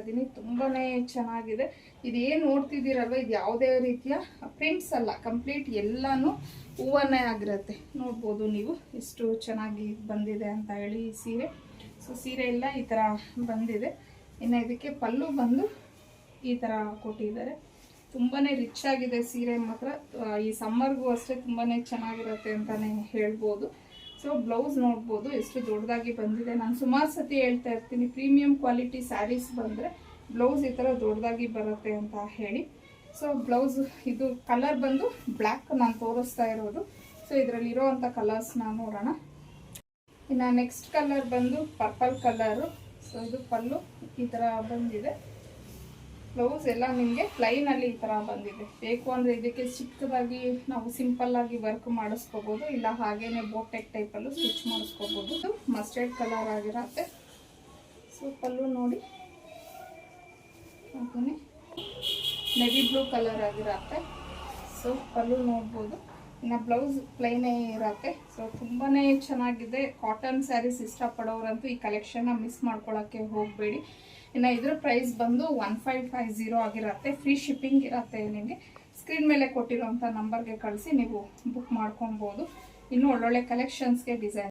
ಇದೀನಿ. ತುಂಬಾನೇ ಚೆನ್ನಾಗಿದೆ. ಇದೇನು ನೋಡ್ತಿದ್ದೀರಲ್ವ, ಇದು ಯಾವುದೇ ರೀತಿಯ ಪ್ರಿಂಟ್ಸ್ ಅಲ್ಲ, ಕಂಪ್ಲೀಟ್ ಎಲ್ಲಾನು ಹೂವನ್ನೇ ಆಗಿರುತ್ತೆ. ನೋಡ್ಬೋದು ನೀವು ಎಷ್ಟು ಚೆನ್ನಾಗಿ ಬಂದಿದೆ ಅಂತ ಹೇಳಿ ಈ ಸೀರೆ. ಸೊ ಸೀರೆ ಎಲ್ಲ ಈ ಥರ ಬಂದಿದೆ. ಇನ್ನು ಇದಕ್ಕೆ ಪಲ್ಲು ಬಂದು ಈ ಥರ ಕೊಟ್ಟಿದ್ದಾರೆ. ತುಂಬಾ ರಿಚ್ ಆಗಿದೆ ಸೀರೆ ಮಾತ್ರ. ಈ ಸಮ್ಮರ್ಗೂ ಅಷ್ಟೇ ತುಂಬಾ ಚೆನ್ನಾಗಿರುತ್ತೆ ಅಂತಲೇ ಹೇಳ್ಬೋದು. ಸೊ ಬ್ಲೌಸ್ ನೋಡ್ಬೋದು ಎಷ್ಟು ದೊಡ್ಡದಾಗಿ ಬಂದಿದೆ. ನಾನು ಸುಮಾರು ಸತಿ ಹೇಳ್ತಾ ಇರ್ತೀನಿ, ಪ್ರೀಮಿಯಂ ಕ್ವಾಲಿಟಿ ಸ್ಯಾರೀಸ್ ಬಂದರೆ ಬ್ಲೌಸ್ ಈ ಥರ ದೊಡ್ಡದಾಗಿ ಬರುತ್ತೆ ಅಂತ ಹೇಳಿ. ಸೊ ಬ್ಲೌಸ್ ಇದು ಕಲರ್ ಬಂದು ಬ್ಲ್ಯಾಕ್ ನಾನು ತೋರಿಸ್ತಾ ಇರೋದು. ಸೊ ಇದರಲ್ಲಿರೋವಂಥ ಕಲರ್ಸ್ನ ನೋಡೋಣ. ಇನ್ನು ನೆಕ್ಸ್ಟ್ ಕಲರ್ ಬಂದು ಪರ್ಪಲ್ ಕಲರು. ಸೊ ಇದು ಪಲ್ಲು ಈ ಥರ ಬಂದಿದೆ. ಬ್ಲೌಸ್ ಎಲ್ಲ ನಿಮಗೆ ಪ್ಲೈನಲ್ಲಿ ಈ ಥರ ಬಂದಿದೆ. ಬೇಕು ಅಂದರೆ ಇದಕ್ಕೆ ಚಿಕ್ಕದಾಗಿ ನಾವು ಸಿಂಪಲ್ಲಾಗಿ ವರ್ಕ್ ಮಾಡಿಸ್ಕೋಬೋದು, ಇಲ್ಲ ಹಾಗೇನೆ ಬೋಟೆಕ್ ಟೈಪಲ್ಲೂ ಸ್ಟಿಚ್ ಮಾಡಿಸ್ಕೋಬೋದು. ಇದು ಮಸ್ಟರ್ಡ್ ಕಲರ್ ಆಗಿರುತ್ತೆ. ಸೊ ಪಲ್ಲು ನೋಡಿ ಹಾಗೇ ನೆವಿ ಬ್ಲೂ ಕಲರ್ ಆಗಿರುತ್ತೆ. ಸೊ ಪಲ್ಲು ನೋಡ್ಬೋದು. ಇನ್ನು ಬ್ಲೌಸ್ ಪ್ಲೈನೇ ಇರುತ್ತೆ. ಸೊ ತುಂಬಾ ಚೆನ್ನಾಗಿದೆ. ಕಾಟನ್ ಸ್ಯಾರೀಸ್ ಇಷ್ಟಪಡೋರಂತೂ ಈ ಕಲೆಕ್ಷನ್ನ ಮಿಸ್ ಮಾಡ್ಕೊಳ್ಳೋಕ್ಕೆ ಹೋಗಬೇಡಿ. ಇನ್ನು ಇದ್ರ ಪ್ರೈಸ್ ಬಂದು 1550 ಆಗಿರುತ್ತೆ. ಫ್ರೀ ಶಿಪ್ಪಿಂಗ್ ಇರುತ್ತೆ. ನಿಮಗೆ ಸ್ಕ್ರೀನ್ ಮೇಲೆ ಕೊಟ್ಟಿರೋಂಥ ನಂಬರ್ಗೆ ಕಳಿಸಿ ನೀವು ಬುಕ್ ಮಾಡ್ಕೊಬೋದು. ಇನ್ನೂ ಒಳ್ಳೊಳ್ಳೆ ಕಲೆಕ್ಷನ್ಸ್ಗೆ ಡಿಸೈನ್